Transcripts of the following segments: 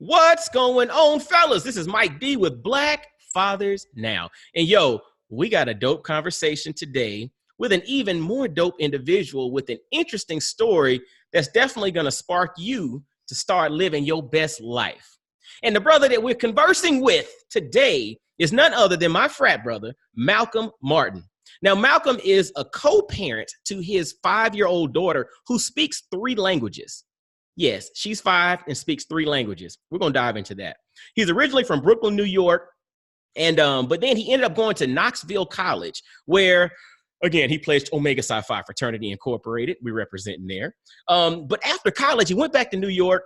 What's going on, fellas? This is Mike D with Black Fathers Now. And yo, we got a dope conversation today with an even more dope individual with an interesting story that's definitely going to spark you to start living your best life. And the brother that we're conversing with today is none other than my frat brother, Malcolm Martin. Now, Malcolm is a co-parent to his 5-year-old daughter who speaks 3 languages. Yes, she's 5 and speaks 3 languages. We're going to dive into that. He's originally from Brooklyn, New York. And but then he ended up going to Knoxville College, where, again, he pledged Omega Psi Phi Fraternity Incorporated. We're representing there. But after college, he went back to New York,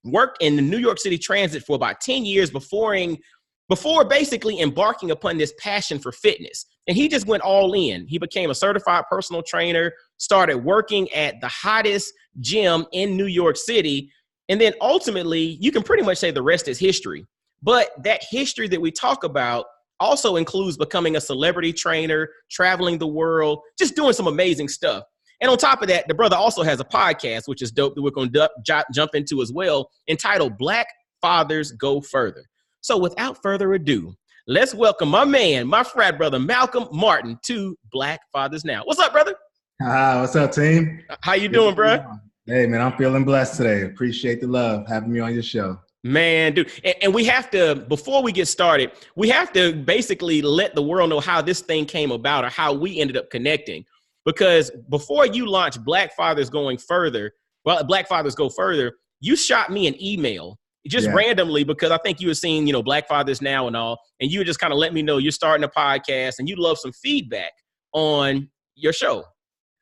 worked in the New York City Transit for about 10 years before basically embarking upon this passion for fitness. And he just went all in. He became a certified personal trainer, started working at the hottest gym in New York City. And then ultimately, you can pretty much say the rest is history. But that history that we talk about also includes becoming a celebrity trainer, traveling the world, just doing some amazing stuff. And on top of that, the brother also has a podcast, which is dope, that we're going to jump into as well, entitled Black Fathers Go Further. So without further ado, let's welcome my man, my frat brother, Malcolm Martin, to Black Fathers Now. What's up, brother? What's up, team? How you doing, bro? Hey, man, I'm feeling blessed today. Appreciate the love, having me on your show. Man, dude, and we have to, before we get started, we have to basically let the world know how this thing came about or how we ended up connecting. Because before you launched Black Fathers Go Further, you shot me an email just randomly because I think you were seeing, Black Fathers Now and all, and you just kind of let me know you're starting a podcast and you'd love some feedback on your show.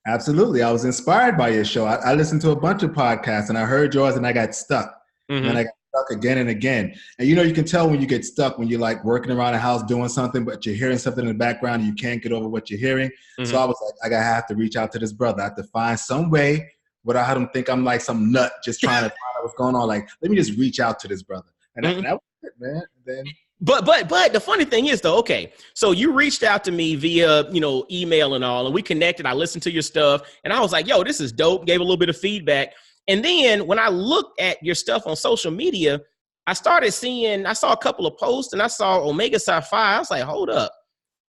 Absolutely. I was inspired by your show. I listened to a bunch of podcasts and I heard yours and I got stuck. Mm-hmm. And I got stuck again and again. And you can tell when you get stuck when you're like working around the house doing something, but you're hearing something in the background and you can't get over what you're hearing. Mm-hmm. So I was like, I have to reach out to this brother. I have to find some way without him think I'm like some nut just trying to find out what's going on. Like, let me just reach out to this brother. And that was it, man. And then But the funny thing is though, okay, so you reached out to me via, email and all, and we connected. I listened to your stuff and I was like, yo, this is dope. Gave a little bit of feedback. And then when I looked at your stuff on social media, I saw a couple of posts and I saw Omega Psi Phi. I was like, hold up,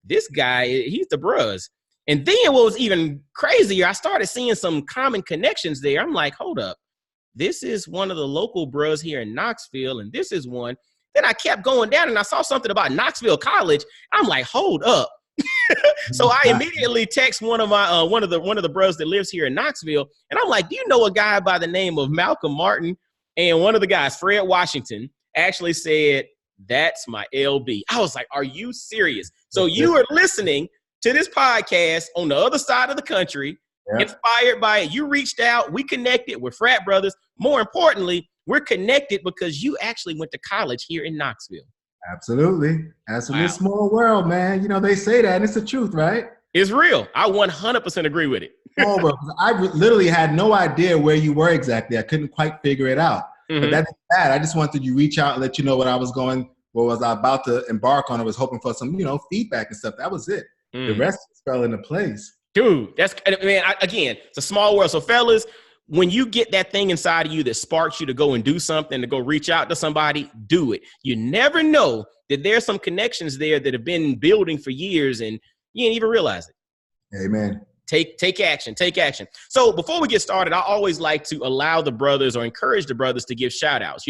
this guy, he's the bruz. And then what was even crazier, I started seeing some common connections there. I'm like, hold up, this is one of the local bruz here in Knoxville, and this is one. Then I kept going down and I saw something about Knoxville College. I'm like, hold up. So I immediately text one of the bros that lives here in Knoxville. And I'm like, do you know a guy by the name of Malcolm Martin? And one of the guys, Fred Washington, actually said, that's my LB. I was like, are you serious? So you are listening to this podcast on the other side of the country, inspired by it. You reached out, we connected, we're frat brothers. More importantly, we're connected because you actually went to college here in Knoxville. Absolutely. Wow. Small world, man. They say that and it's the truth, right? It's real. I 100% agree with it. Oh, bro, I literally had no idea where you were exactly. I couldn't quite figure it out. Mm-hmm. But that's bad. I just wanted you to reach out and let you know what I was about to embark on. I was hoping for some, feedback and stuff. That was it. Mm. The rest just fell into place. Dude, again, it's a small world. So fellas, when you get that thing inside of you that sparks you to go and do something, to go reach out to somebody, do it. You never know that there's some connections there that have been building for years and you didn't even realize it. Amen. Take action. So before we get started, I always like to allow the brothers or encourage the brothers to give shout outs.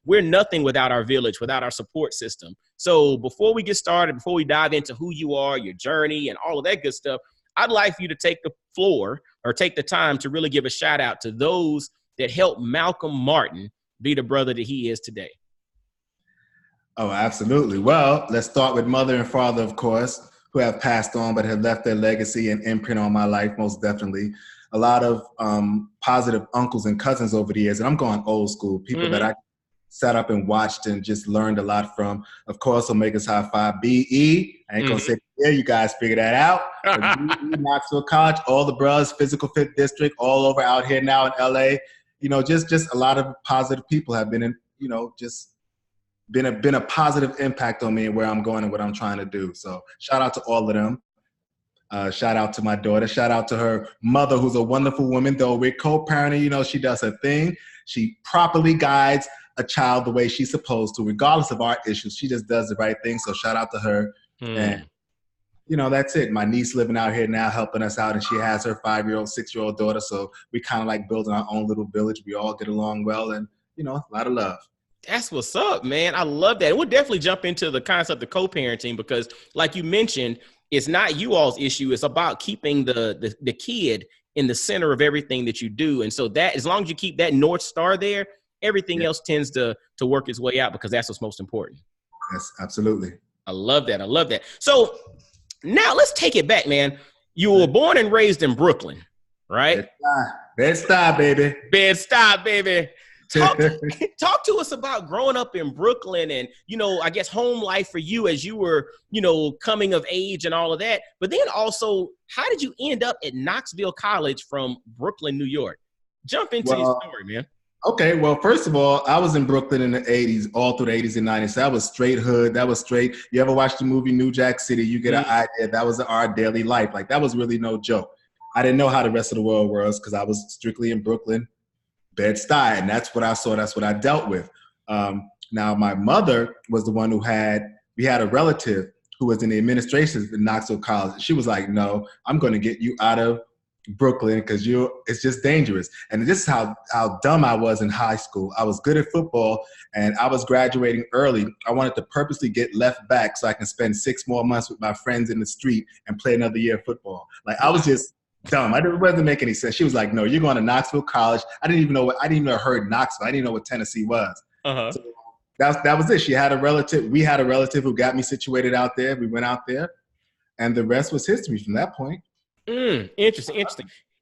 We're nothing without our village, without our support system. So before we get started, before we dive into who you are, your journey and all of that good stuff, I'd like for you to take the floor or take the time to really give a shout out to those that helped Malcolm Martin be the brother that he is today. Oh, absolutely. Well, let's start with mother and father, of course, who have passed on but have left their legacy and imprint on my life, most definitely. A lot of positive uncles and cousins over the years, and I'm going old school, people that I sat up and watched and just learned a lot from. Of course, Omega Psi Phi BE. I ain't going to say, yeah, you guys figure that out. BE, Knoxville College, all the bros, Physical Fit District, all over out here now in LA. Just a lot of positive people have been just been a positive impact on me and where I'm going and what I'm trying to do. So shout out to all of them. Shout out to my daughter. Shout out to her mother, who's a wonderful woman, though we're co-parenting. She does her thing. She properly guides a child the way she's supposed to, regardless of our issues. She just does the right thing. So shout out to her. And, that's it. My niece living out here now, helping us out. And she has her 5-year-old, 6-year-old daughter. So we kind of like building our own little village. We all get along well and, a lot of love. That's what's up, man. I love that. And we'll definitely jump into the concept of co-parenting because like you mentioned, it's not you all's issue. It's about keeping the kid in the center of everything that you do. And so that as long as you keep that North Star there, everything else tends to work its way out because that's what's most important. Yes, absolutely. I love that. I love that. So now let's take it back, man. You were born and raised in Brooklyn, right? Bed-Stuy, baby. Bed-Stuy, baby. Talk to us about growing up in Brooklyn and, I guess home life for you as you were, coming of age and all of that. But then also, how did you end up at Knoxville College from Brooklyn, New York? Jump into your story, man. Okay, well, first of all, I was in Brooklyn in the 80s, all through the 80s and 90s. So that was straight hood. That was straight. You ever watch the movie New Jack City? You get an idea. That was our daily life. Like, that was really no joke. I didn't know how the rest of the world was because I was strictly in Brooklyn, Bed-Stuy, and that's what I saw. That's what I dealt with. Now, my mother was the one we had a relative who was in the administration at Knoxville College. She was like, no, I'm going to get you out of Brooklyn because it's just dangerous. And this is how dumb I was in high school. I was good at football and I was graduating early. I wanted to purposely get left back so I can spend 6 more months with my friends in the street and play another year of football. Like, I was just dumb. It wasn't make any sense. She was like, no, you're going to Knoxville College. I didn't even know heard Knoxville. I didn't even know what Tennessee was. So that was it. We had a relative who got me situated out there. We went out there and the rest was history from that point. Interesting.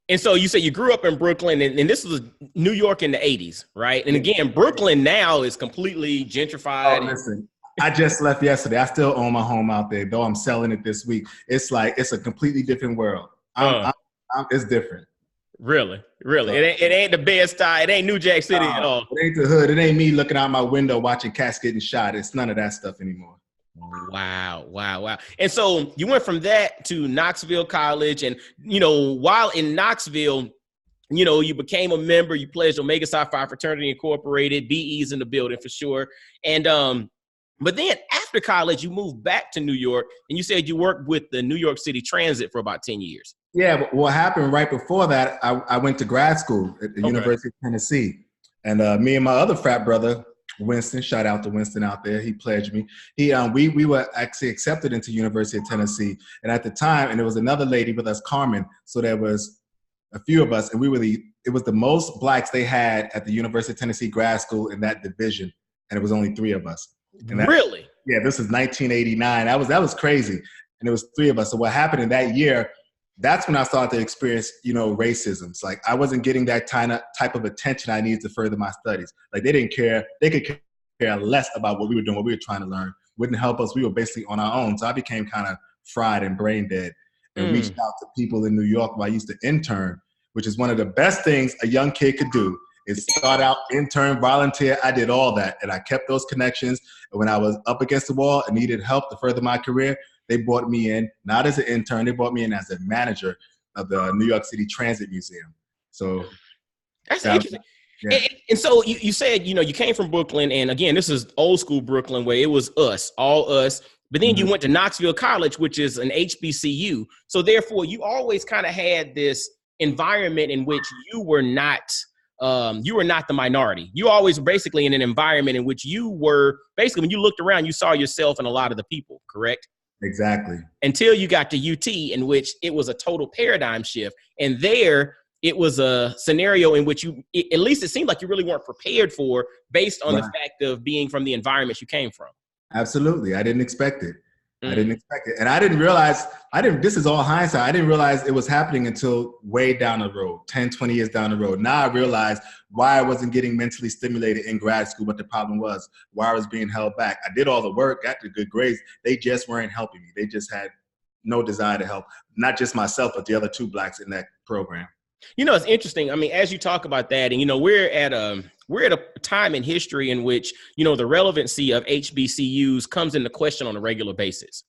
And so you say you grew up in Brooklyn and this was New York in the 80s, right? And again, Brooklyn now is completely gentrified. Oh, listen, I just left yesterday. I still own my home out there, though I'm selling it this week. It's a completely different world. It's different. Really? It ain't the Bed-Stuy. It ain't New Jack City at all. It ain't the hood. It ain't me looking out my window watching cats getting shot. It's none of that stuff anymore. Wow. And so you went from that to Knoxville College and, while in Knoxville, you became a member, you pledged Omega Psi Phi Fraternity Incorporated, BE's in the building for sure. And, but then after college, you moved back to New York and you said you worked with the New York City Transit for about 10 years. Yeah, but what happened right before that, I went to grad school at the University of Tennessee. And me and my other frat brother, Winston, shout out to Winston out there. He pledged me. We were actually accepted into University of Tennessee. And at the time, and there was another lady with us, Carmen. So there was a few of us, and it was the most blacks they had at the University of Tennessee grad school in that division. And it was only 3 of us. Really? Yeah, this is 1989. That was crazy. And it was 3 of us. So what happened in that year, that's when I started to experience, racism. It's like I wasn't getting that type of attention I needed to further my studies. Like they didn't care. They could care less about what we were doing, what we were trying to learn. Wouldn't help us. We were basically on our own. So I became kind of fried and brain dead and reached out to people in New York where I used to intern, which is one of the best things a young kid could do is start out, intern, volunteer. I did all that. And I kept those connections. And when I was up against the wall and needed help to further my career, they brought me in, not as an intern, they brought me in as a manager of the New York City Transit Museum. So that's interesting. Yeah. And so you said, you came from Brooklyn. And again, this is old school Brooklyn where it was all us. But then you went to Knoxville College, which is an HBCU. So therefore, you always kind of had this environment in which you were not the minority. You always basically in an environment in which you were basically, when you looked around, you saw yourself in a lot of the people, correct? Exactly. Until you got to UT, in which it was a total paradigm shift. And there, it was a scenario in which at least it seemed like you really weren't prepared for based on the fact of being from the environment you came from. Absolutely. I didn't expect it. I didn't expect it. And I didn't realize, this is all hindsight. I didn't realize it was happening until way down the road, 10, 20 years down the road. Now I realized why I wasn't getting mentally stimulated in grad school, what the problem was, why I was being held back. I did all the work, got the good grades. They just weren't helping me. They just had no desire to help, not just myself, but the other 2 blacks in that program. It's interesting. I mean, as you talk about that, and, we're at a time in history in which, the relevancy of HBCUs comes into question on a regular basis,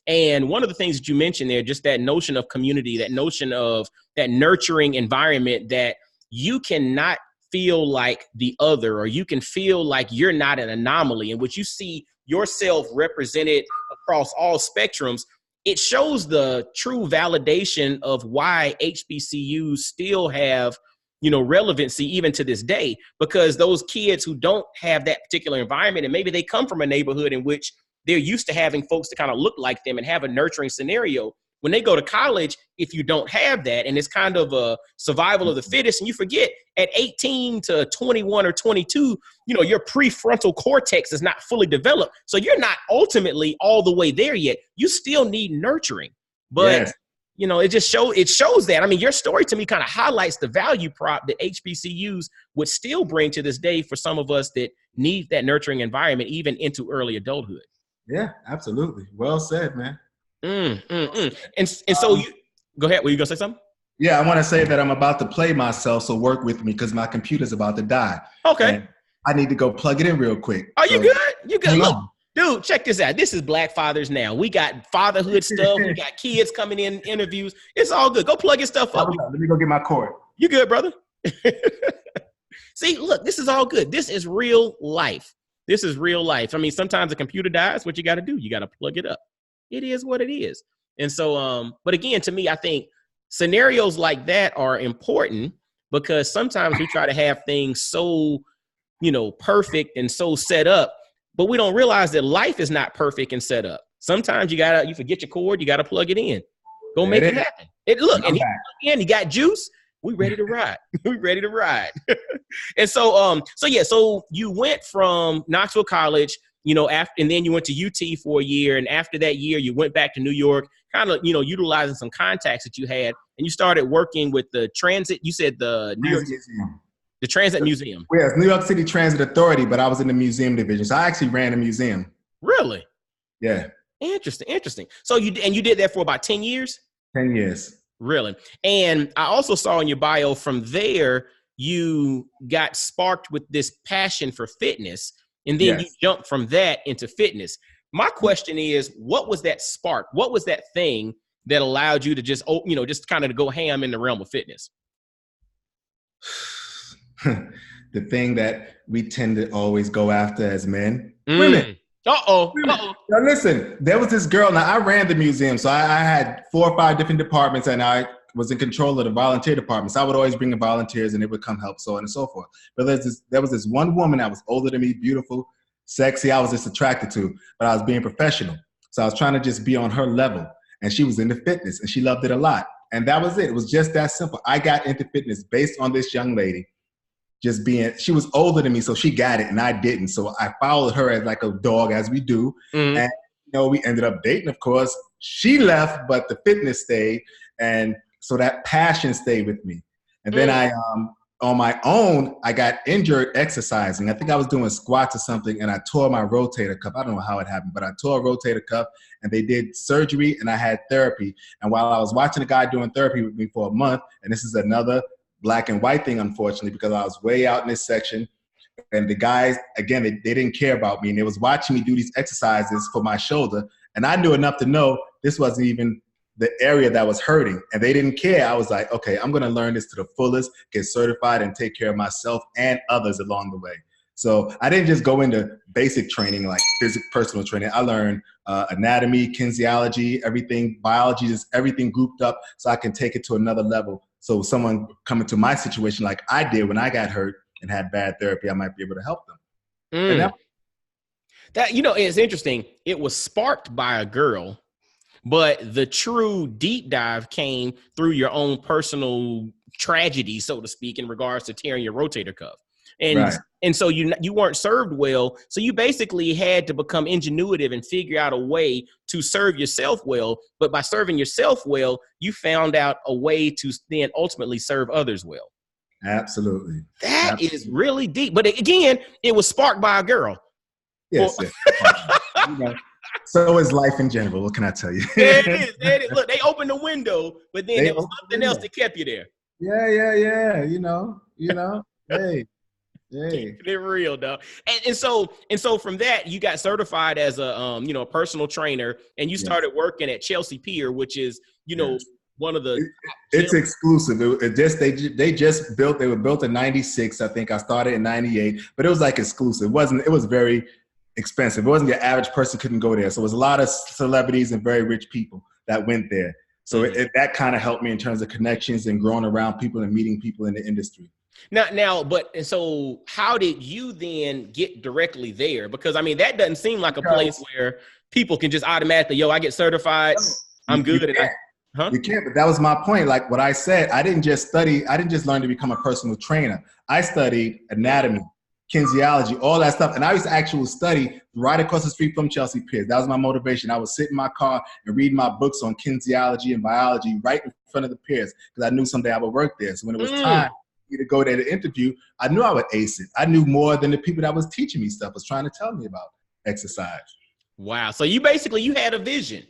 and one of the things that you mentioned there, just that notion of community, that notion of that nurturing environment that you cannot feel like the other, or you can feel like you're not an anomaly, in which you see yourself represented across all spectrums, it shows the true validation of why HBCUs still have, relevancy even to this day, because those kids who don't have that particular environment, and maybe they come from a neighborhood in which they're used to having folks to kind of look like them and have a nurturing scenario. When they go to college, if you don't have that, and it's kind of a survival of the fittest, and you forget at 18 to 21 or 22, your prefrontal cortex is not fully developed. So you're not ultimately all the way there yet. You still need nurturing. But, it shows that. I mean, your story to me kind of highlights the value prop that HBCUs would still bring to this day for some of us that need that nurturing environment, even into early adulthood. Yeah, absolutely. Well said, man. And so you go ahead. Were you gonna say something? Yeah, I want to say that I'm about to play myself, so work with me because my computer's about to die. Okay. And I need to go plug it in real quick. Are you good? You good? Look, on. dude, check this out. This is Black Fathers Now. We got fatherhood stuff. We got kids coming in interviews. It's all good. Go plug your stuff up. Let me go get my cord. You good, brother? See, look, this is all good. This is real life. This is real life. I mean, sometimes the computer dies. What you got to do? You got to plug it up. It is what it is. And so, but again, to me, I think scenarios like that are important because sometimes we try to have things so, perfect and so set up, but we don't realize that life is not perfect and set up. Sometimes you forget your cord, you got to plug it in. Go make it happen. You got juice. We ready to ride. We ready to ride. And so you went from Knoxville College, and then you went to UT for a year. And after that year, you went back to New York, kind of, utilizing some contacts that you had. And you started working with the transit. You said the New York Museum. The Transit Museum. Yeah, it's New York City Transit Authority, but I was in the museum division. So I actually ran a museum. Really? Yeah. Interesting. So you did that for about 10 years? 10 years. Really? And I also saw in your bio from there, you got sparked with this passion for fitness. And then you jumped from that into fitness. My question is, what was that spark? What was that thing that allowed you to just kind of go ham in the realm of fitness? The thing that we tend to always go after as men, women. Now listen, there was this girl. Now I ran the museum, so I had 4 or 5 different departments, and I was in control of the volunteer departments. I would always bring the volunteers, and they would come help, so on and so forth. But there was this one woman that was older than me, beautiful, sexy. I was just attracted to, but I was being professional, so I was trying to just be on her level. And she was into fitness, and she loved it a lot. And that was it. It was just that simple. I got into fitness based on this young lady. She was older than me, so she got it and I didn't. So I followed her as like a dog, as we do. Mm-hmm. And, we ended up dating, of course. She left, but the fitness stayed. And so that passion stayed with me. And then on my own, I got injured exercising. I think I was doing squats or something, and I tore my rotator cuff. I don't know how it happened, but I tore a rotator cuff, and they did surgery, and I had therapy. And while I was watching a guy doing therapy with me for a month, and this is another black and white thing, unfortunately, because I was way out in this section. And the guys, again, they didn't care about me. And they was watching me do these exercises for my shoulder. And I knew enough to know this wasn't even the area that was hurting. And they didn't care. I was like, okay, I'm going to learn this to the fullest, get certified, and take care of myself and others along the way. So I didn't just go into basic training, like personal training. I learned anatomy, kinesiology, everything, biology, just everything grouped up so I can take it to another level. So someone coming to my situation like I did when I got hurt and had bad therapy, I might be able to help them. That it's interesting. It was sparked by a girl, but the true deep dive came through your own personal tragedy, so to speak, in regards to tearing your rotator cuff. And so you weren't served well. So you basically had to become ingenuitive and figure out a way to serve yourself well. But by serving yourself well, you found out a way to then ultimately serve others well. Absolutely. That is really deep. But again, it was sparked by a girl. Yes. So is life in general. What can I tell you? There it is. Look, they opened the window, but then there was something else that kept you there. Yeah. Hey. Keeping it real, dog. And so from that, you got certified as a personal trainer, and you started working at Chelsea Pier, which is one of the It's exclusive. They were built in 96. I think I started in 98, but it was like exclusive. It was very expensive. It wasn't the average person couldn't go there. So it was a lot of celebrities and very rich people that went there. So that kind of helped me in terms of connections and growing around people and meeting people in the industry. And so how did you then get directly there? Because I mean, that doesn't seem like a place where people can just automatically, I get certified, I'm good. You can't, but that was my point. Like what I said, I didn't just learn to become a personal trainer. I studied anatomy, kinesiology, all that stuff. And I used to actually study right across the street from Chelsea Piers. That was my motivation. I would sit in my car and read my books on kinesiology and biology right in front of the piers because I knew someday I would work there. So when it was time for me to go there to interview, I knew I would ace it. I knew more than the people that was teaching me stuff was trying to tell me about exercise. Wow. So you had a vision.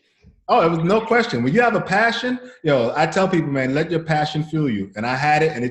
Oh, it was no question. When you have a passion, I tell people, man, let your passion fuel you. And I had it, and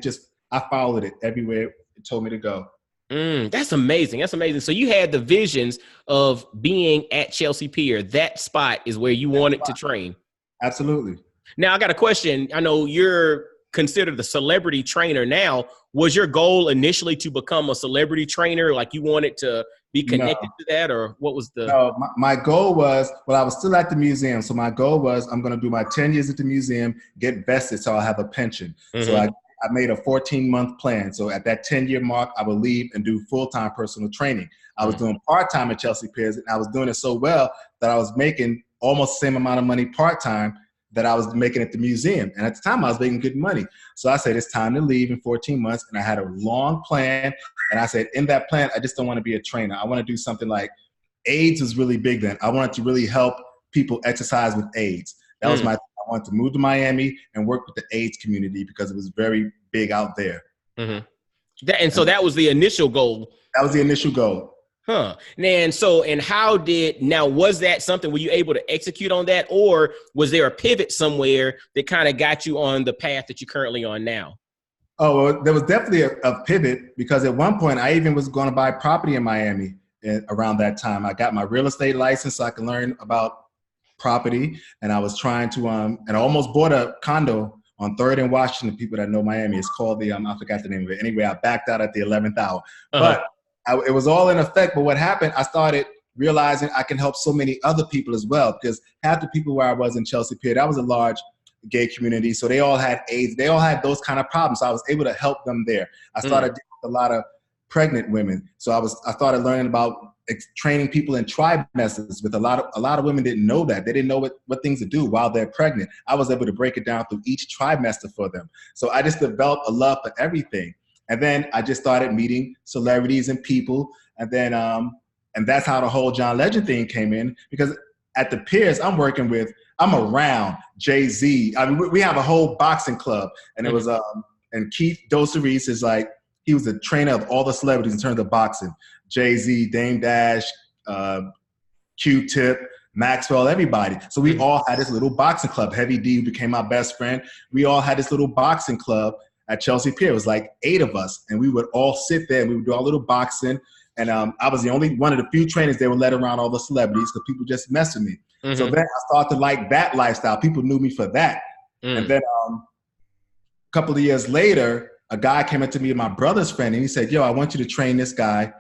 I followed it everywhere it told me to go. That's amazing. That's amazing. So you had the visions of being at Chelsea Pier. That spot is where you wanted to train. Absolutely. Now I got a question. I know you're considered the celebrity trainer now. Was your goal initially to become a celebrity trainer? Like you wanted to be connected to that, or what was the? No, my goal was, I was still at the museum. So my goal was I'm going to do my 10 years at the museum, get vested so I'll have a pension. So I made a 14-month plan. So at that 10-year mark, I would leave and do full-time personal training. I was doing part-time at Chelsea Piers, and I was doing it so well that I was making almost the same amount of money part-time that I was making at the museum. And at the time, I was making good money. So I said, it's time to leave in 14 months. And I had a long plan. And I said, in that plan, I just don't want to be a trainer. I want to do something like AIDS was really big then. I wanted to really help people exercise with AIDS. That was I wanted to move to Miami and work with the AIDS community because it was very big out there. So that was the initial goal. That was the initial goal. Huh. Was that something, were you able to execute on that, or was there a pivot somewhere that kind of got you on the path that you're currently on now? Oh, well, there was definitely a pivot because at one point I even was going to buy property in Miami around that time. I got my real estate license so I could learn about property, and I was trying to, and I almost bought a condo on 3rd and Washington. People that know Miami, it's called the, I forgot the name of it. Anyway, I backed out at the 11th hour. But it was all in effect. But what happened, I started realizing I can help so many other people as well, because half the people where I was in Chelsea Pier, that was a large gay community. So they all had AIDS. They all had those kind of problems. So I was able to help them there. I started dealing with a lot of pregnant women. So I started learning about training people in trimesters with a lot of women didn't know that. They didn't know what things to do while they're pregnant. I was able to break it down through each trimester for them. So I just developed a love for everything. And then I just started meeting celebrities and people. And then, and that's how the whole John Legend thing came in, because at the Piers I'm around Jay-Z. I mean, we have a whole boxing club, and it was, and Keith Doceris is like, he was the trainer of all the celebrities in terms of boxing. Jay-Z, Dame Dash, Q-Tip, Maxwell, everybody. So we all had this little boxing club. Heavy D became my best friend. We all had this little boxing club at Chelsea Pier. It was like 8 of us, and we would all sit there and we would do our little boxing. And I was the only one of the few trainers they would let around all the celebrities because people just messed with me. So then I started to like that lifestyle. People knew me for that. And then a couple of years later, a guy came up to me, and my brother's friend, and he said, yo, I want you to train this guy.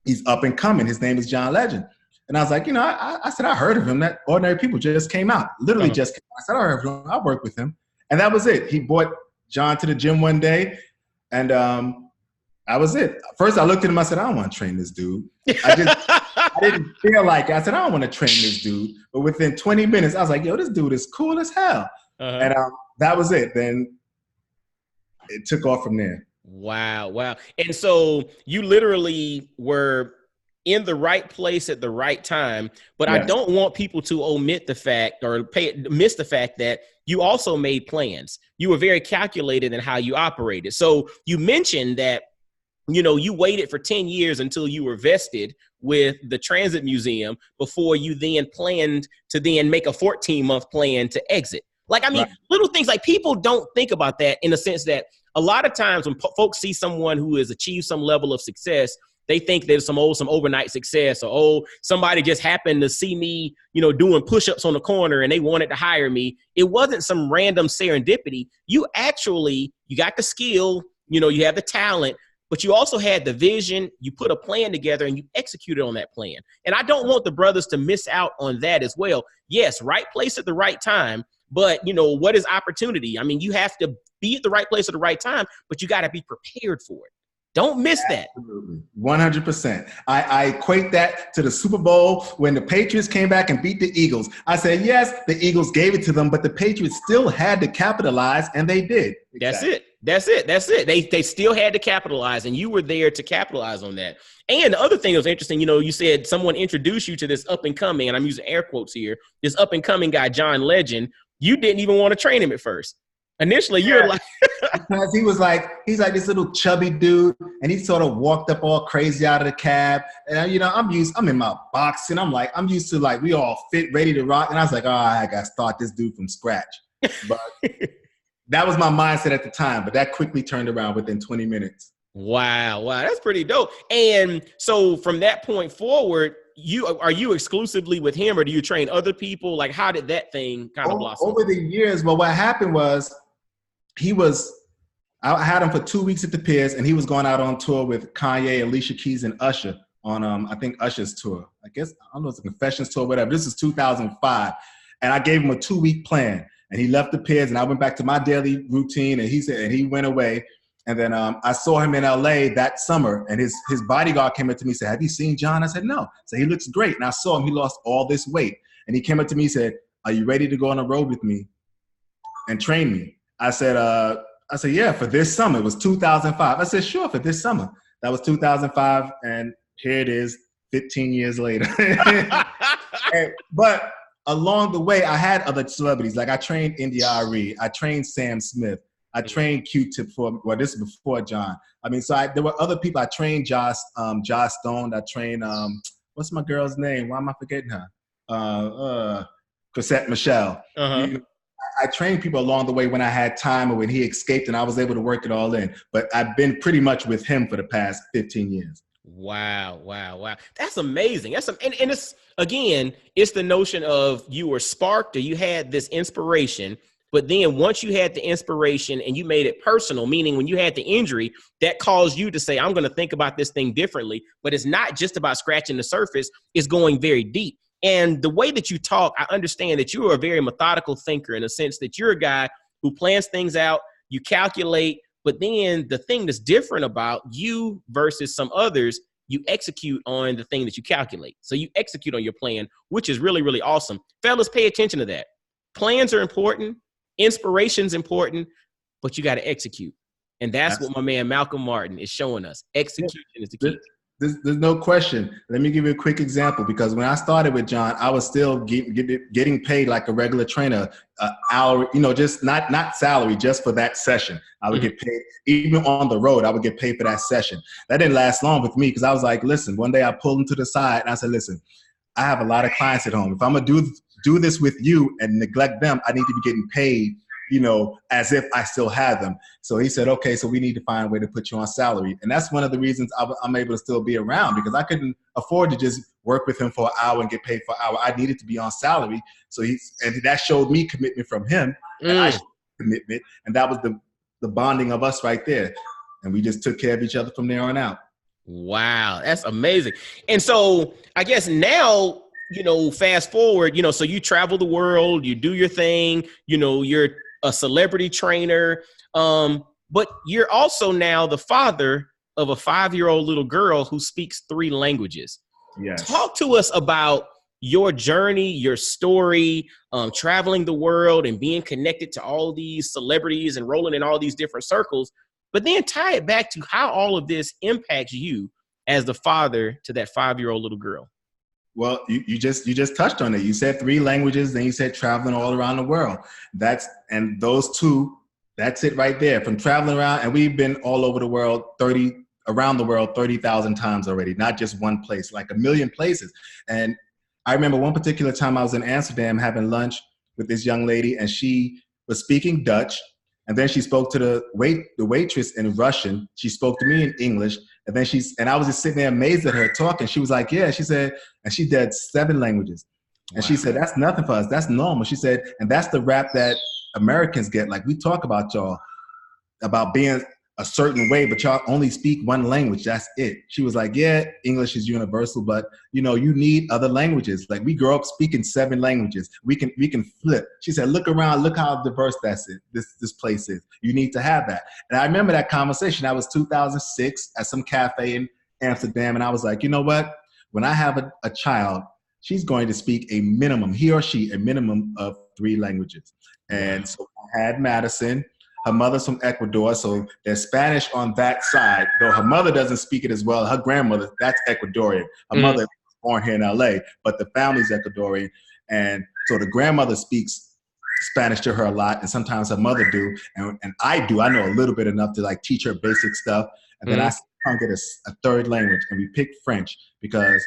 He's up and coming. His name is John Legend. And I was like, I said, I heard of him. That Ordinary People just came out. Literally just came out. I said, I heard of him. I'll work with him. And that was it. He brought John to the gym one day, and that was it. First, I looked at him. I said, I don't want to train this dude. I didn't feel like it. I said, I don't want to train this dude. But within 20 minutes, I was like, yo, this dude is cool as hell. And that was it. Then it took off from there. Wow. And so you literally were in the right place at the right time. But yes. I don't want people to omit the fact or miss the fact that you also made plans. You were very calculated in how you operated. So you mentioned that, you waited for 10 years until you were vested with the Transit Museum before you then planned to then make a 14-month plan to exit. Little things like people don't think about that, in the sense that a lot of times when folks see someone who has achieved some level of success, They think there's some overnight success, or somebody just happened to see me, doing push-ups on the corner and they wanted to hire me. It wasn't some random serendipity. You got the skill, you have the talent, but you also had the vision. You put a plan together and you executed on that plan. And I don't want the brothers to miss out on that as well. Yes, right place at the right time. But, what is opportunity? I mean, you have to be at the right place at the right time, but you got to be prepared for it. Don't miss that. Absolutely. 100%. I equate that to the Super Bowl when the Patriots came back and beat the Eagles. I said, yes, the Eagles gave it to them, but the Patriots still had to capitalize, and they did. Exactly. That's it. They still had to capitalize, and you were there to capitalize on that. And the other thing that was interesting, you said someone introduced you to this up and coming, and I'm using air quotes here, this up and coming guy, John Legend. You didn't even want to train him at first. Initially, you're like, because he's like this little chubby dude, and he sort of walked up all crazy out of the cab. And I'm in my boxing. I'm used to like we all fit, ready to rock. And I was like, I got to start this dude from scratch. But that was my mindset at the time. But that quickly turned around within 20 minutes. Wow, that's pretty dope. And so from that point forward, are you exclusively with him, or do you train other people? Like, how did that thing kind of blossom? Over the years, well, what happened was I had him for 2 weeks at the Piers, and he was going out on tour with Kanye, Alicia Keys, and Usher on, I think, Usher's tour. I guess, I don't know, it's a Confessions tour, whatever. This is 2005. And I gave him a 2-week plan. And he left the Piers, and I went back to my daily routine, and he went away. And then I saw him in LA that summer, and his bodyguard came up to me and said, "Have you seen John?" I said, "No." So he looks great. And I saw him, he lost all this weight. And he came up to me and said, "Are you ready to go on a road with me and train me?" I said, yeah, for this summer. It was 2005. I said, sure, for this summer. That was 2005, and here it is 15 years later. But along the way, I had other celebrities. Like I trained India Arie. I trained Sam Smith. I trained Q-Tip this is before John. I mean, so there were other people. I trained Josh Stone. I trained, what's my girl's name? Why am I forgetting her? Cosette Michelle. Uh-huh. I trained people along the way when I had time or when he escaped, and I was able to work it all in. But I've been pretty much with him for the past 15 years. Wow. That's amazing. And it's, again, it's the notion of you were sparked, or you had this inspiration, but then once you had the inspiration and you made it personal, meaning when you had the injury, that caused you to say, I'm going to think about this thing differently. But it's not just about scratching the surface. It's going very deep. And the way that you talk, I understand that you are a very methodical thinker, in a sense that you're a guy who plans things out, you calculate, but then the thing that's different about you versus some others, you execute on the thing that you calculate. So you execute on your plan, which is really, really awesome. Fellas, pay attention to that. Plans are important. Inspiration's important, but you got to execute. And that's what my man Malcolm Martin is showing us. Execution is the key. There's no question. Let me give you a quick example, because when I started with John, I was still getting paid like a regular trainer, hour, just not salary, just for that session. I would get paid, even on the road, I would get paid for that session. That didn't last long with me, because I was like, listen, one day I pulled him to the side and I said, listen, I have a lot of clients at home. If I'm going to do this with you and neglect them, I need to be getting paid, as if I still have them. So he said, okay, so we need to find a way to put you on salary. And that's one of the reasons I'm able to still be around, because I couldn't afford to just work with him for an hour and get paid for an hour. I needed to be on salary. So and that showed me commitment from him. And I showed commitment. And that was the bonding of us right there. And we just took care of each other from there on out. Wow, that's amazing. And so I guess now, fast forward, so you travel the world, you do your thing, you're a celebrity trainer, but you're also now the father of a 5-year-old little girl who speaks 3 languages. Yes. Talk to us about your journey, your story, traveling the world and being connected to all these celebrities and rolling in all these different circles, but then tie it back to how all of this impacts you as the father to that 5-year-old little girl. Well, you just touched on it. You said 3 languages, then you said traveling all around the world. And those 2, that's it right there. From traveling around, and we've been all over the world, around the world 30,000 times already, not just one place, like 1 million places. And I remember one particular time I was in Amsterdam having lunch with this young lady, and she was speaking Dutch, And then she spoke to the waitress in Russian. She spoke to me in English. And then I was just sitting there amazed at her talking. She was like, yeah, she said, and she did 7 languages. And she said, that's nothing for us. That's normal. She said, and that's the rap that Americans get. Like, we talk about y'all, about being a certain way, but y'all only speak one language. That's it. She was like, yeah, English is universal, but you need other languages. Like, we grow up speaking 7 languages. We can flip. She said, look around, look how diverse this place is. You need to have that. And I remember that conversation. That was 2006 at some cafe in Amsterdam. And I was like, you know what? When I have a child, she's going to speak he or she, a minimum of 3 languages. And so I had Madison. Her mother's from Ecuador, so there's Spanish on that side, though her mother doesn't speak it as well. Her grandmother, that's Ecuadorian. Her mother was born here in LA, but the family's Ecuadorian. And so the grandmother speaks Spanish to her a lot, and sometimes her mother do, and I do. I know a little bit enough to like teach her basic stuff. And then I can't get a 3rd language, and we picked French because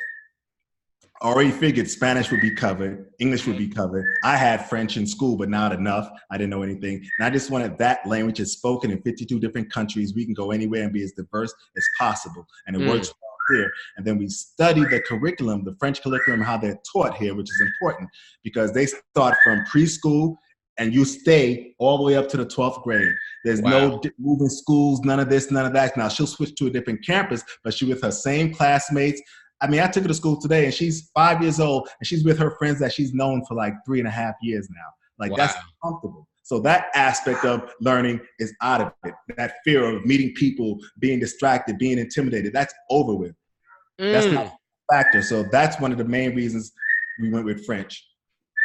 I already figured Spanish would be covered, English would be covered. I had French in school, but not enough. I didn't know anything. And I just wanted that language is spoken in 52 different countries. We can go anywhere and be as diverse as possible. And it works well here. And then we study the curriculum, the French curriculum, how they're taught here, which is important because they start from preschool and you stay all the way up to the 12th grade. There's no moving schools, none of this, none of that. Now she'll switch to a different campus, but she's with her same classmates. I mean, I took her to school today and she's 5 years old and she's with her friends that she's known for like 3.5 years now. Like that's comfortable. So that aspect of learning is out of it. That fear of meeting people, being distracted, being intimidated, that's over with. That's not a factor. So that's one of the main reasons we went with French.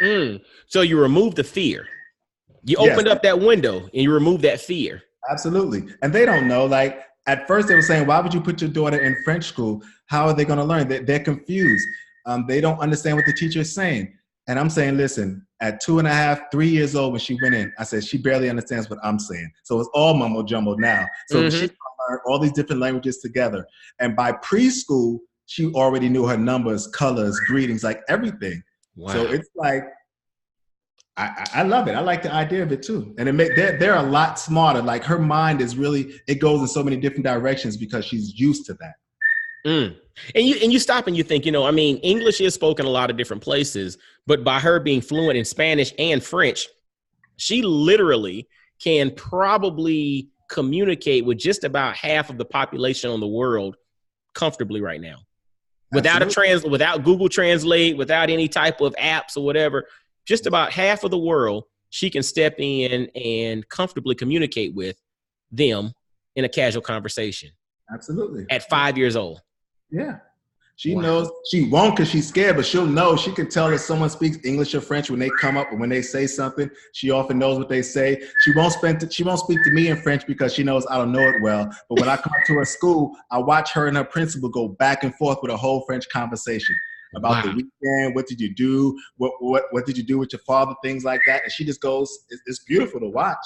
So you removed the fear. You opened up that window and you removed that fear. Absolutely. And they don't know, like, at first they were saying, why would you put your daughter in French school? How are they going to learn? They're confused. They don't understand what the teacher is saying. And I'm saying, listen, at 2.5, 3 years old when she went in, I said, she barely understands what I'm saying. So it's all mumbo jumbo now. So she learned all these different languages together. And by preschool, she already knew her numbers, colors, greetings, like everything. Wow. So it's like, I love it. I like the idea of it too. And they're a lot smarter. Like her mind is really, it goes in so many different directions because she's used to that. And you stop and you think, I mean, English is spoken a lot of different places, but by her being fluent in Spanish and French, she literally can probably communicate with just about half of the population on the world comfortably right now. Without Google Translate, without any type of apps or whatever, just about half of the world, she can step in and comfortably communicate with them in a casual conversation. Absolutely. At 5 years old. Yeah. She knows. She won't because she's scared, but she'll know. She can tell if someone speaks English or French when they come up or when they say something. She often knows what they say. She won't speak to me in French because she knows I don't know it well. But when I come to her school, I watch her and her principal go back and forth with a whole French conversation about the weekend. What did you do? What did you do with your father? Things like that. And she just goes, it's beautiful to watch.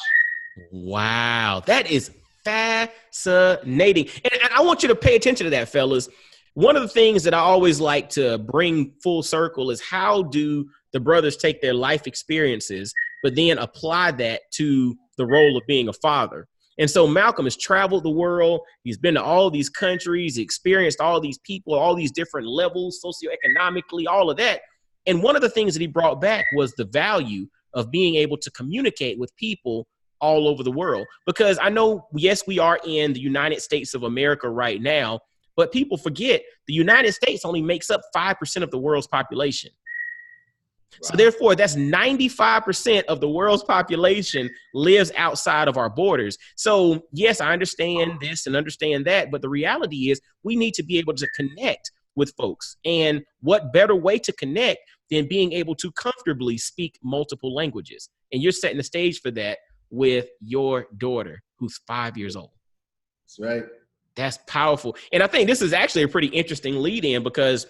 Wow. That is fascinating. And I want you to pay attention to that, fellas. One of the things that I always like to bring full circle is how do the brothers take their life experiences, but then apply that to the role of being a father. And so Malcolm has traveled the world. He's been to all these countries, experienced all these people, all these different levels, socioeconomically, all of that. And one of the things that he brought back was the value of being able to communicate with people all over the world. Because I know, yes, we are in the United States of America right now, but people forget the United States only makes up 5% of the world's population. Wow. So therefore, that's 95% of the world's population lives outside of our borders. So yes, I understand this and understand that, but the reality is we need to be able to connect with folks. And what better way to connect than being able to comfortably speak multiple languages? And you're setting the stage for that with your daughter, who's 5 years old. That's right. That's powerful. And I think this is actually a pretty interesting lead in because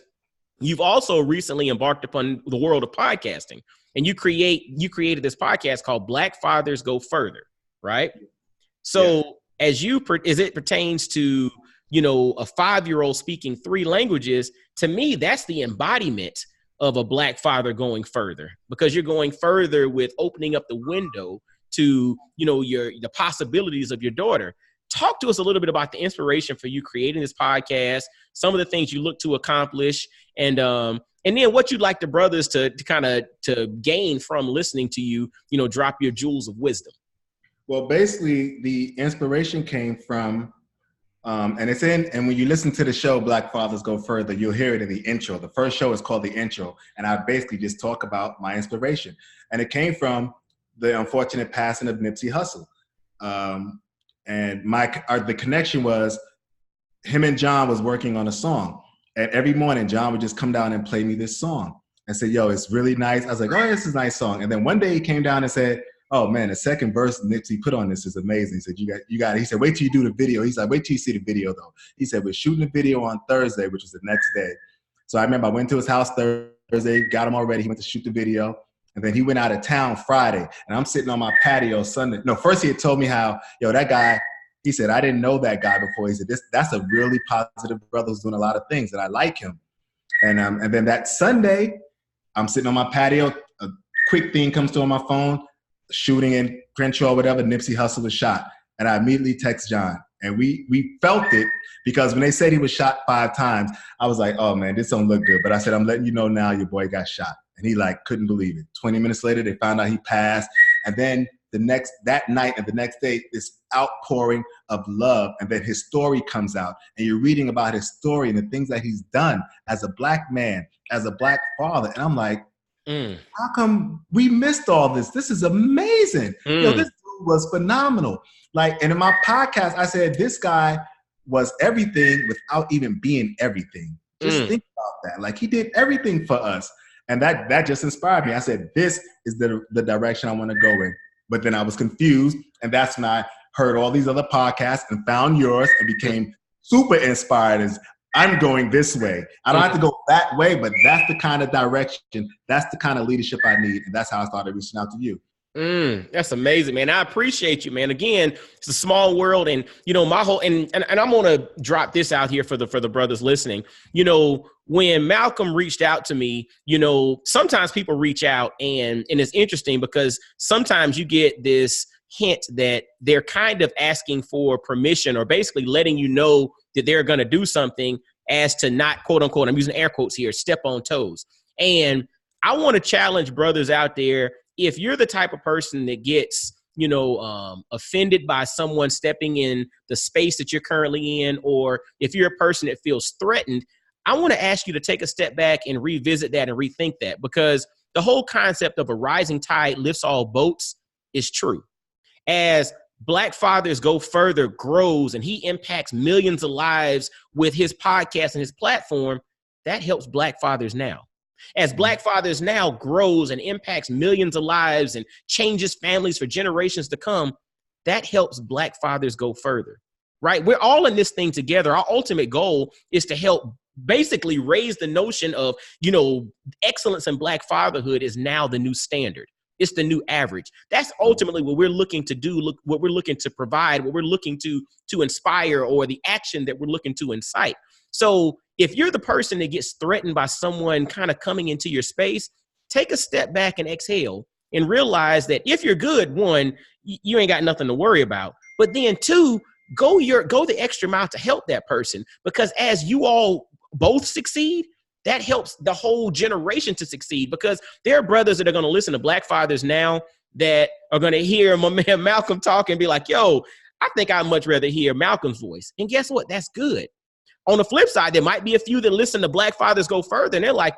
you've also recently embarked upon the world of podcasting, and you created this podcast called Black Fathers Go Further, right? So as it pertains to, a 5-year-old speaking 3 languages, to me, that's the embodiment of a Black father going further, because you're going further with opening up the window to, the possibilities of your daughter. Talk to us a little bit about the inspiration for you creating this podcast, some of the things you look to accomplish, and then what you'd like the brothers to gain from listening to you, drop your jewels of wisdom. Well, basically the inspiration came from, and when you listen to the show, Black Fathers Go Further, you'll hear it in the intro. The first show is called The Intro, and I basically just talk about my inspiration. And it came from the unfortunate passing of Nipsey Hussle. And the connection was him and John was working on a song. And every morning, John would just come down and play me this song and say, yo, it's really nice. I was like, oh, this is a nice song. And then one day he came down and said, oh man, the second verse Nipsey put on this is amazing. He said, you got it. He said, wait till you do the video. He's like, wait till you see the video though. He said, we're shooting the video on Thursday, which was the next day. So I remember I went to his house Thursday, got him all ready. He went to shoot the video. And then he went out of town Friday. And I'm sitting on my patio Sunday. No, first he had told me how, that guy, he said, I didn't know that guy before. He said, that's a really positive brother who's doing a lot of things, and I like him. And then that Sunday, I'm sitting on my patio. A quick thing comes through on my phone. Shooting in Crenshaw, whatever, Nipsey Hussle was shot. And I immediately text John. And we felt it because when they said he was shot 5 times, I was like, oh man, this don't look good. But I said, I'm letting you know now your boy got shot. And he couldn't believe it. 20 minutes later, they found out he passed. And then that night and the next day, this outpouring of love. And then his story comes out and you're reading about his story and the things that he's done as a Black man, as a Black father. And I'm like, how come we missed all this? This is amazing. This dude was phenomenal. And in my podcast, I said, this guy was everything without even being everything. Just think about that. He did everything for us. And that just inspired me. I said, this is the direction I want to go in. But then I was confused. And that's when I heard all these other podcasts and found yours and became super inspired as I'm going this way. I don't have to go that way, but that's the kind of direction, that's the kind of leadership I need. And that's how I started reaching out to you. That's amazing, man. I appreciate you, man. Again, it's a small world, and my whole and I'm gonna drop this out here for the brothers listening. When Malcolm reached out to me, sometimes people reach out and it's interesting because sometimes you get this hint that they're kind of asking for permission or basically letting you know that they're going to do something as to not, quote unquote, I'm using air quotes here, step on toes. And I want to challenge brothers out there. If you're the type of person that gets, offended by someone stepping in the space that you're currently in, or if you're a person that feels threatened, I want to ask you to take a step back and revisit that and rethink that, because the whole concept of a rising tide lifts all boats is true. As Black Fathers Go Further grows and he impacts millions of lives with his podcast and his platform, that helps Black Fathers Now. As Black Fathers Now grows and impacts millions of lives and changes families for generations to come, that helps Black Fathers Go Further, right? We're all in this thing together. Our ultimate goal is to help basically raise the notion of, excellence in Black fatherhood is now the new standard. It's the new average. That's ultimately what we're looking to do, what we're looking to provide, what we're looking to inspire, or the action that we're looking to incite. So if you're the person that gets threatened by someone kind of coming into your space, take a step back and exhale and realize that if you're good, one, you ain't got nothing to worry about. But then two, go the extra mile to help that person, because as you all both succeed, that helps the whole generation to succeed, because there are brothers that are going to listen to Black Fathers Now that are going to hear my man Malcolm talk and be like, yo, I think I'd much rather hear Malcolm's voice. And guess what? That's good. On the flip side, there might be a few that listen to Black Fathers Go Further and they're like,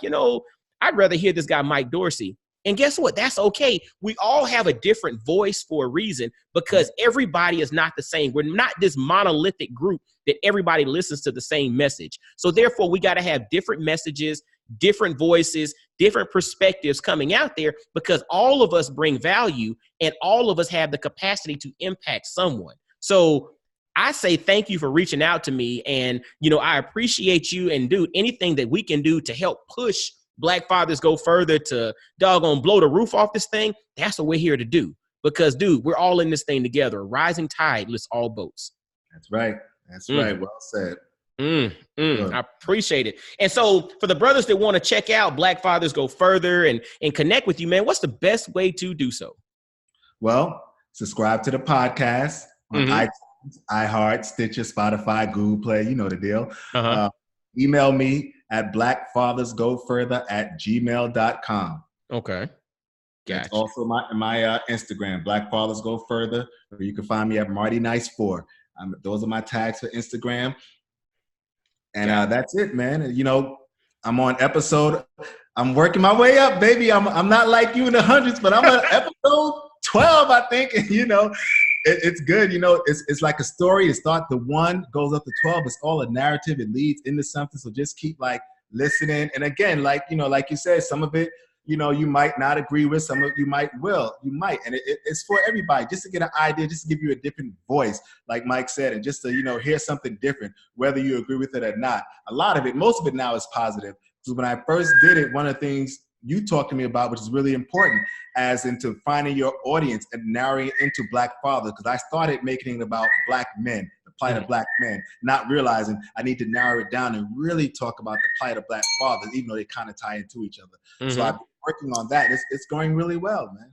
I'd rather hear this guy Mike Dorsey. And guess what? That's okay. We all have a different voice for a reason, because everybody is not the same. We're not this monolithic group that everybody listens to the same message. So therefore, we got to have different messages, different voices, different perspectives coming out there, because all of us bring value and all of us have the capacity to impact someone. So I say thank you for reaching out to me, and, I appreciate you, and dude, anything that we can do to help push Black Fathers Go Further to doggone blow the roof off this thing, that's what we're here to do. Because, dude, we're all in this thing together. A rising tide lifts all boats. That's right. That's right. Well said. I appreciate it. And so for the brothers that want to check out Black Fathers Go Further and connect with you, man, what's the best way to do so? Well, subscribe to the podcast on iTunes, iHeart, Stitcher, Spotify, Google Play. You know the deal. Email me at blackfathersgofurther@gmail.com. Okay. That's Gotcha. also my Instagram, Black Fathers Go Further, or you can find me at Marty Nice 4. Those are my tags for Instagram. And that's it, man. You know, I'm on episode. I'm working my way up, baby. I'm not like you in the hundreds, but I'm on episode 12, I think. And, you know, it's good. You know, it's like a story. It starts the 1, goes up to 12. It's all a narrative. It leads into something. So just keep like listening. And again, like, you know, like you said, some of it, you know, you might not agree with, some of you might. And it's for everybody, just to get an idea, just to give you a different voice, like Mike said, and just to, you know, hear something different, whether you agree with it or not. A lot of it, most of it now is positive. So when I first did it, one of the things you talked to me about, which is really important, as into finding your audience and narrowing it into Black fathers, because I started making it about Black men, the plight of Black men, not realizing I need to narrow it down and really talk about the plight of Black fathers, even though they kind of tie into each other. So I've been working on that. It's going really well, man.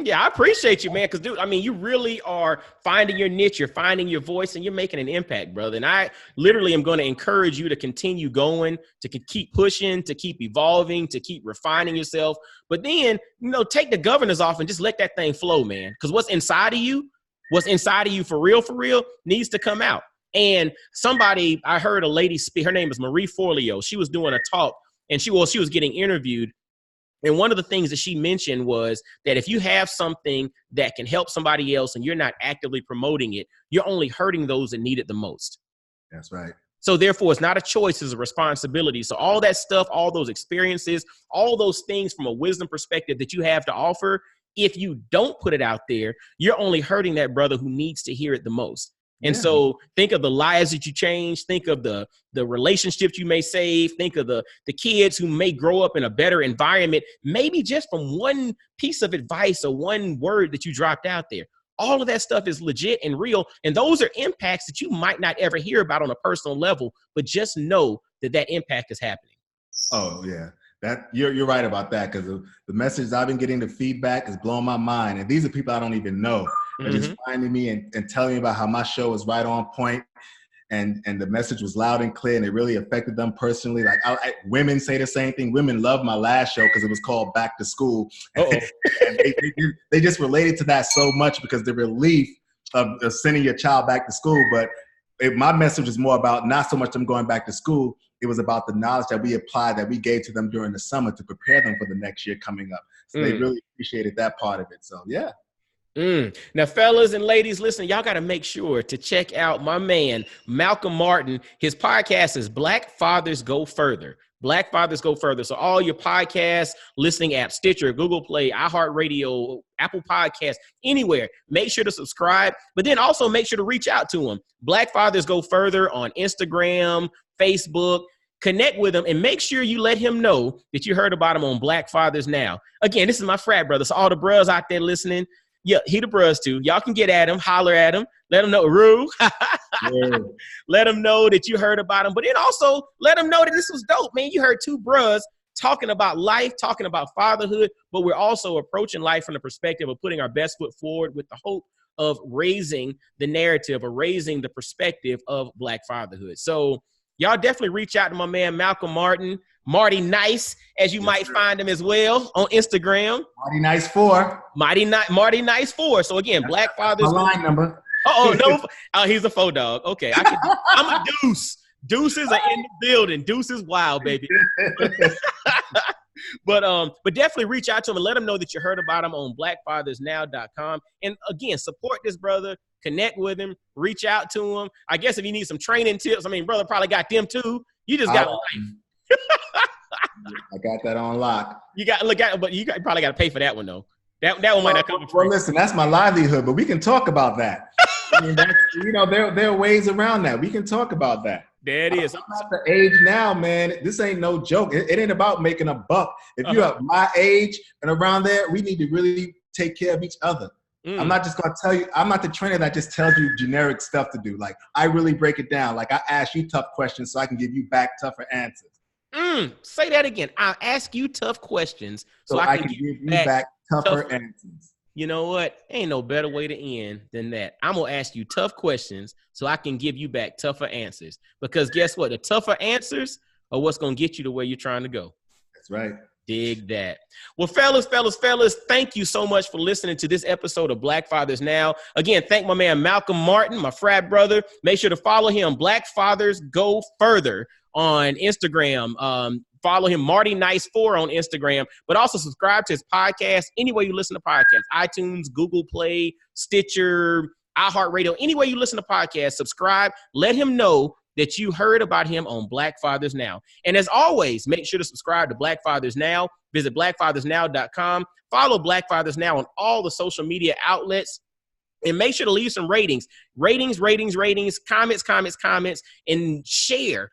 Yeah, I appreciate you, man. Because, dude, I mean, you really are finding your niche, you're finding your voice, and you're making an impact, brother. And I literally am going to encourage you to continue going, to keep pushing, to keep evolving, to keep refining yourself. But then, you know, take the governors off and just let that thing flow, man. Because what's inside of you for real, needs to come out. And I heard a lady speak. Her name is Marie Forleo. She was doing a talk, and she was getting interviewed. And one of the things that she mentioned was that if you have something that can help somebody else and you're not actively promoting it, you're only hurting those that need it the most. That's right. So therefore, it's not a choice, it's a responsibility. So all that stuff, all those experiences, all those things from a wisdom perspective that you have to offer, if you don't put it out there, you're only hurting that brother who needs to hear it the most. And so think of the lives that you change. Think of the relationships you may save. Think of the kids who may grow up in a better environment, maybe just from one piece of advice or one word that you dropped out there. All of that stuff is legit and real. And those are impacts that you might not ever hear about on a personal level, but just know that impact is happening. Oh, yeah. That you're right about that, because the messages I've been getting, the feedback is blowing my mind. And these are people I don't even know. They're just finding me and telling me about how my show was right on point, and the message was loud and clear, and it really affected them personally. Like women say the same thing. Women love my last show because it was called Back to School. And they just related to that so much, because the relief of sending your child back to school. But my message is more about not so much them going back to school. It was about the knowledge that we applied, that we gave to them during the summer to prepare them for the next year coming up. So they really appreciated that part of it. So, yeah. Now, fellas and ladies, listen, y'all got to make sure to check out my man, Malcolm Martin. His podcast is Black Fathers Go Further. Black Fathers Go Further. So all your podcast listening apps, Stitcher, Google Play, iHeartRadio, Apple Podcasts, anywhere, make sure to subscribe, but then also make sure to reach out to him. Black Fathers Go Further on Instagram, Facebook. Connect with him and make sure you let him know that you heard about him on Black Fathers Now. Again, this is my frat brother. So all the bros out there listening, yeah, he the bros too. Y'all can get at him, holler at him, let him know, Rue. Let him know that you heard about him, but then also let him know that this was dope, man. You heard two bros talking about life, talking about fatherhood, but we're also approaching life from the perspective of putting our best foot forward with the hope of raising the narrative or raising the perspective of Black fatherhood. So y'all definitely reach out to my man, Malcolm Martin, Marty Nice, as you might find him as well on Instagram. Marty Nice 4. Marty Nice 4. So again, Black Fathers. My line number. No, he's a faux dog. Okay, I'm a deuce. Deuces are in the building. Deuces wild, baby. But definitely reach out to him and let him know that you heard about him on blackfathersnow.com. And again, support this brother. Connect with him, reach out to him. I guess if you need some training tips, I mean, brother probably got them too. You just got a life. I got that on lock. You got look at, but you probably got to pay for that one though. That one might not come. Well, listen, that's my livelihood, but we can talk about that. I mean, there are ways around that. We can talk about that. There it is. I'm at the age now, man. This ain't no joke. It ain't about making a buck. If you're at my age and around there, we need to really take care of each other. I'm not just going to tell you, I'm not the trainer that just tells you generic stuff to do. Like, I really break it down. Like, I ask you tough questions so I can give you back tougher answers. Say that again. I ask you tough questions so I can give you back tougher answers. You know what? Ain't no better way to end than that. I'm going to ask you tough questions so I can give you back tougher answers. Because guess what? The tougher answers are what's going to get you to where you're trying to go. That's right. Dig that. Well, fellas, thank you so much for listening to this episode of Black Fathers Now. Again, thank my man Malcolm Martin, my frat brother. Make sure to follow him, Black Fathers Go Further, on Instagram. Follow him, Marty Nice 4 on Instagram, but also subscribe to his podcast anywhere you listen to podcasts, iTunes, Google Play, Stitcher, iHeartRadio, anywhere you listen to podcasts, subscribe. Let him know that you heard about him on Black Fathers Now. And as always, make sure to subscribe to Black Fathers Now. Visit blackfathersnow.com. Follow Black Fathers Now on all the social media outlets. And make sure to leave some ratings, comments, and share.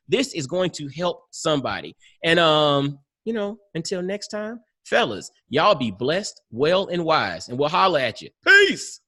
This is going to help somebody. And, until next time, fellas, y'all be blessed, well, and wise. And we'll holler at you. Peace.